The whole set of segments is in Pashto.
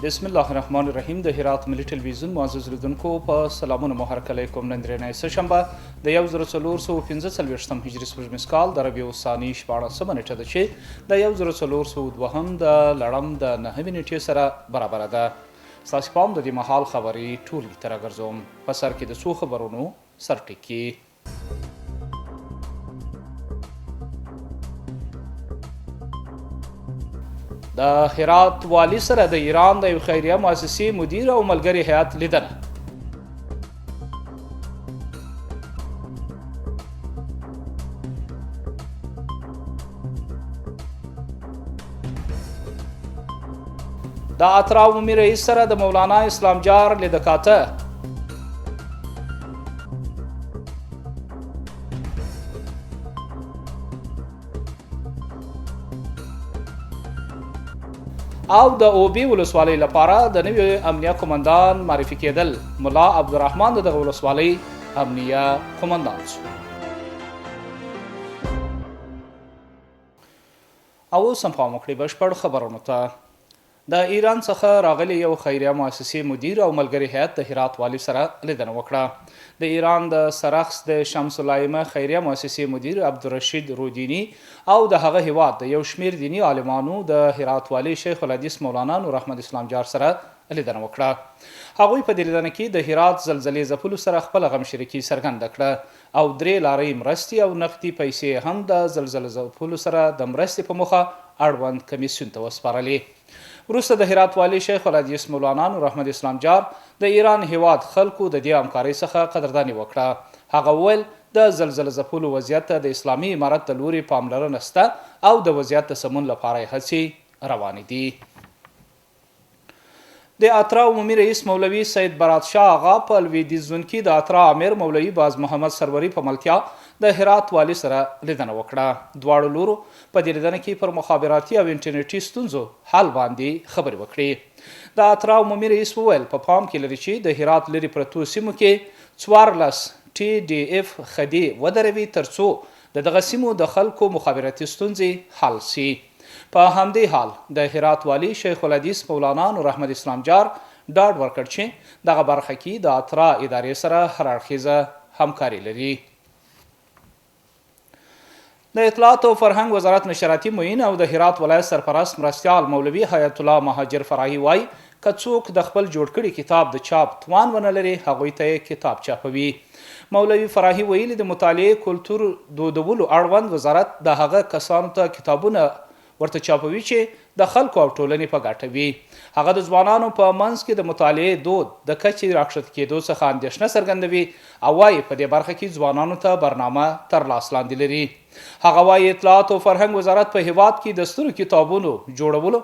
بسم الله الرحمن الرحیم د هرات ملي ټلویزیون معزز لیدونکو په سلامونه مو هرکلی کوم. نن درېنۍ سهشنبه د 1445 هجري سپوږمیز کال د ربیع الثاني 14 نیټه ده چې د 1402 د لړم د 9 نیټې سره برابره ده. ستاسو پام د دې مهال خبري ټولګي ته راګرځوم. په سر کې د څو خبرونو سرټکي. د هرات والي سره د ایران د یو خیریه مؤسسې مدیر او ملګري هیئت لیدنه. د اترا عمومي رئیس سره د مولانا اسلام جار لیدکاته. او د اوبی ولسوالۍ لپاره د نوي امنیه قومندان معرفي کېدل. ملا عبدالرحمن د دغه ولسوالۍ امنیه قومندان شو. او اوس هم پام وکړئ بشپړ خبرونو ته. د ایران څخه راغلی یو خیریه مؤسسې مدیر او ملګري هیئت د هرات والي سره لیدنه وکړه. د ایران د سرخس د شمس الایمه خیریه مؤسسې مدیر عبدالرشید رودینی او د هغه هیواد د یو شمیر دینی عالمانو د هرات والي شیخ الحدیث مولانا نور احمد اسلام جار سره لیدنه وکړه. هغوی په دې لیدنه کې د هرات زلزلې ځپلو سره خپل غم شریکي څرګنده کړه او 3 لارې مرستې او نقدي پیسې هم د زلزلې ځپلو سره د مرستې په موخه اړوند کمیسیون ته وسپارلې. وروسته د هرات والي شیخ الحدیث مولانا نور احمد اسلام جار د ایران هیواد خلکو د دې همکارۍ څخه قدرداني وکړه. هغه وویل د زلزلې ځپلو وضعیت ته د اسلامي امارت د لوري پاملرنه شته او د وضعیت د سمون لپاره یې هڅې روانې دي. د اترا عمومي رئیس مولوي سید برات شاه آغا په لویدیځ زون کې د اترا امیر مولوي باز محمد سروری په ملتیا د هرات والي سره لیدنه وکړه. دواړو لورو په دې لیدنه کې پر مخابراتي او انټرنیټي ستونزو حل باندې خبرې وکړې. د اترا عمومي رئیس وویل په پام کې لري چې د هرات لري پرتو سیمو کې 14 TDF خدي ودروي ترڅو د دغه سیمو د خلکو مخابراتي ستونزې حل سي. په همدې حال د هرات والي شیخ الحدیث مولانا نور احمد اسلام جار ډاډ ورکړ چې دغه برخه کې د اترا ادارې سره هر اړخیزه همکاري لري. د اطلاعات او فرهنګ وزارت نشراتي معین او د هرات ولایت سرپرست مرستیال مولوي حیات الله مهاجر فرعي وای که څوک د خپل جوړ کړي کتاب د چاپ توان ونه لري هغوی ته کتاب چاپوي. مولوي فرعي ویلي د مطالعې کلتور دودولو اړوند وزارت د هغه کسانو ته کتابونه ورته چاپوي چې د خلکو او ټولنې په ګټه وي. هغه د ځوانانو په منځ کې د مطالعې دود د کچې راکښته کېدو څخه اندېښنه څرګندوي او وایي په دې برخه کې ځوانانو ته برنامه تر لاس لاندې لري. هغه وایي اطلاعات او فرهنګ وزارت په هیواد کې د سترو کتابونو جوړولو،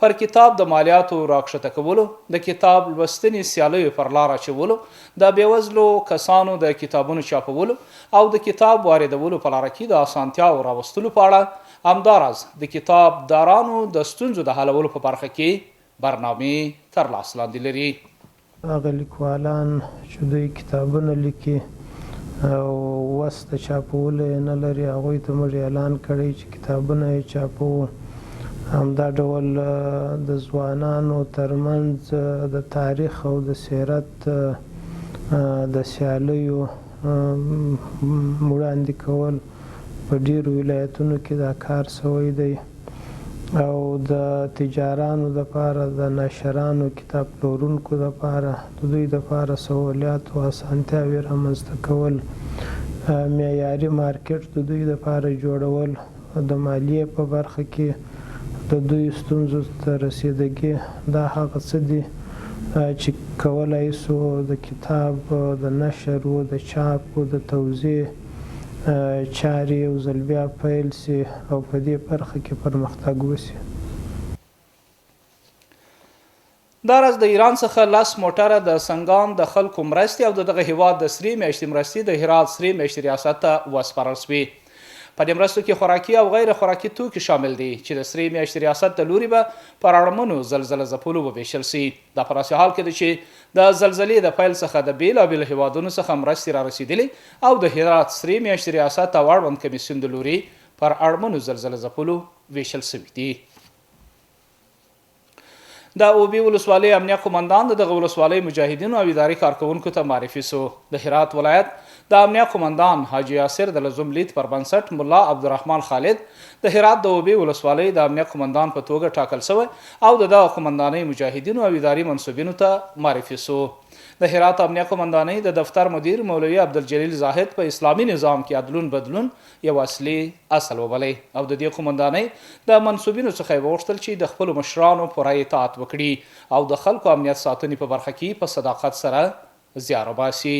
پر کتاب د مالیاتو راکښته کولو، د کتاب لوستنې سیالیو پر لار اچولو، د بېوزلو کسانو د کتابونو چاپولو او د کتاب واردولو په لاره کې د اسانتیاو راوستلو په اړه، همداراز د کتاب دارانو د ستونزو د حلولو په برخه کې برنامې تر لاس لاندې لري. هغه لیکوالان چې دوی کتابونه لیکي او وس د چاپولو یې نه لري هغوی ته موږ اعلان کړی چې کتابونه یې چاپوو. همدا ډول د ځوانانو ترمنځ د تاریخ او د سیرت د سیالیو وړاندې کول په ډیرو ولایتونو کې دا کار سوی دی او د تجارانو دپاره د ناشرانو کتاب پلورونکو دپاره د دوی دپاره سهولیات او اسانتیاوې رامنځته کول، معیاري مارکیټ د دوی دپاره جوړول، د مالیې په برخه کې د دوی ستونزو ته رسیدګي دا هغه څه دي چې کولی سو د کتاب د نشر و د چاپ و د توزیع چارې یو ځل بیا پیل سي او په دې برخه کې پرمختګ وسي. دا راز د ایران څخه 10 موټره د سنگان د خلکو مرستې او دغه هیواد د سرې میاشتې مرستې د هرات سرې میاشتې ریاست ته وسپارل سوې. په دې مرستو کې خوراکي او غیر خوراکي توکي شامل دي چې د سرې میاشتې ریاست د لوري به پر اړمنو زلزله ځپلو وویشل سي. دا په داسې حال کې ده چې د زلزلې د پیل څخه د بېلابېلو هیوادونو څخه مرستې را رسېدلې او د هرات سرې میاشتې ریاست او اړوند کمیسیون د لوري پر اړمنو زلزله ځپلو ویشل سوي دي. د اوبې ولسوالۍ امنیه قمندان د دغه ولسوالۍ مجاهدینو او اداري کارکوونکو ته معرفي سو. د هرات ولایت د امنیه قمندان حاجي یاسر د لزوم لید پر بنسټ ملا عبدالرحمن خالد د هرات د اوبې ولسوالۍ د امنیه قمندان په توګه ټاکل شوی او د دغه قمندانۍ مجاهدینو او اداري منصوبینو ته معرفي سو. د هرات امنیه قمندانۍ د دفتر مدیر مولوي عبدالجلیل زاهد په اسلامي نظام کې عدلون بدلون یو اصلي اصل وبلی او د دې قمندانۍ د منصوبینو څخه یې وغوښتل چې د خپلو مشرانو پوره اطاعت وکړي او د خلکو امنیت ساتنې په برخه کې په صداقت سره زیار وباسي.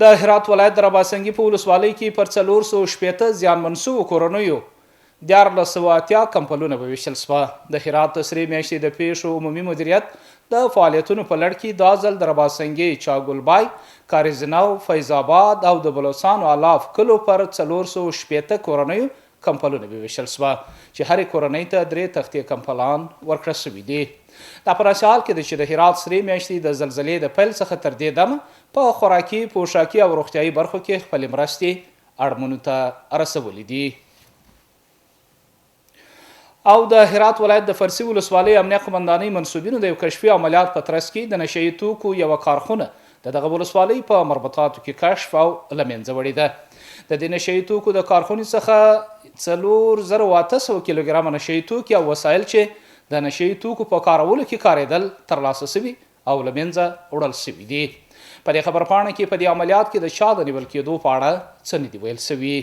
د هرات ولایت د رباسنګي په ولسوالۍ کې پر 460 زیانمن شوو کورنیو 1480 کمپلونه وویشل شوه. د هرات د سرې میاشتې د پیښو عمومي مدیریت د فعالیتونو په لړ کې دا ځل د رباسنګي چاګلبای، کاریزنو، فیض آباد او د بلوڅان او الاف کلو پر 460 کورنیو کمپلونه وویشل شوه چې هرې کورنۍ ته 3 تختې کمپلان ورکړه شوي دي. دا په داسې حال کې ده چې د هرات سرې میاشتې د زلزلې د پیل څخه تر دې دمه په خوراکي، پوشاکي او روغتیایي برخو کې خپلې مرستې اړمنو ته رسولې دي. او د هرات ولایت د فرسي ولسوالۍ امنیه قمندانۍ منصوبینو د یو کشفي عملیات په ترڅ کې د نشه یي توکو یوه کارخونه د دغه ولسوالۍ په مربوطاتو کې کشف او له منځه وړې ده. د دې نشه یي توکو د کارخونې څخه 4800 کیلوګرامه نشه یي توکي او وسایل چې د نشه یي توکو په کارولو کې کارېدل ترلاسه شوي او له منځه وړل شوي دي. په دې خبرپاڼه کې په دې عملیات کې د چا د نیول کېدو په اړه څه نه دي ویل شوي.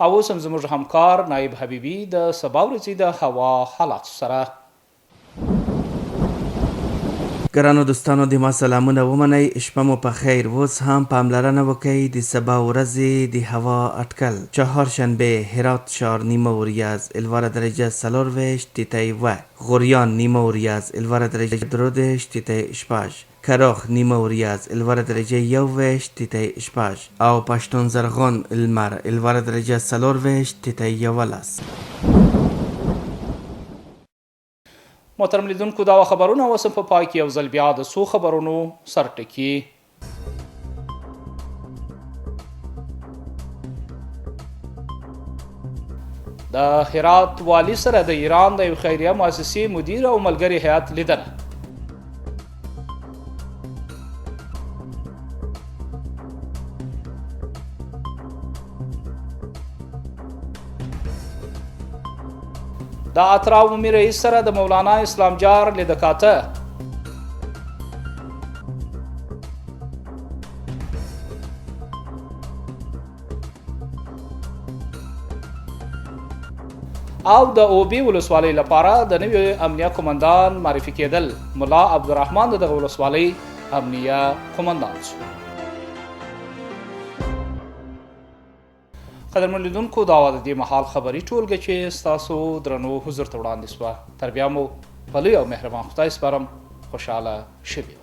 او اوس هم زموږ همکار نایب حبیبي د سبا ورځې د هوا حالاتو سره. ګرانو دوستانو د ما سلامونه ومنئ، شپه مو په خیر. اوس هم پاملرنه وکئ د سبا ورځې د هوا اټکل. چهارشنبه هرات ښار نیمه وریځ الواره درجه 24 تیتای و، غوریان نیمه وریځ الواره درجه 2 تیتای شپږ، کراخ نیمه وریځ الواره درجه 21 تیتای شپږ او پښتون زرغون لمر الواره درجه 24 تیتای 11. محترم لیدونکو، دا خبرونه اوس په پای کې یو ځل بیا د څو خبرونو سرټکي. د هرات والي سره د ایران د یو خیریه مؤسسې مدیر او ملګري هیات لیدنه. د اترا عمومي رئیس سره د مولانا اسلام جار لیدکاته. او د اوبې ولسوالۍ لپاره د نوي امنیه قمندان معرفي کېدل. ملا عبدالرحمن د دغه ولسوالۍ امنیه قمندان شو. قدرمن لیدونکو، دا وه د دې مهال خبري ټولګه چې ستاسو درنو حضور ته وړاندې شوه. تر بیا مو په لوی او مهربان خدای سپارم. خوشحاله شوي.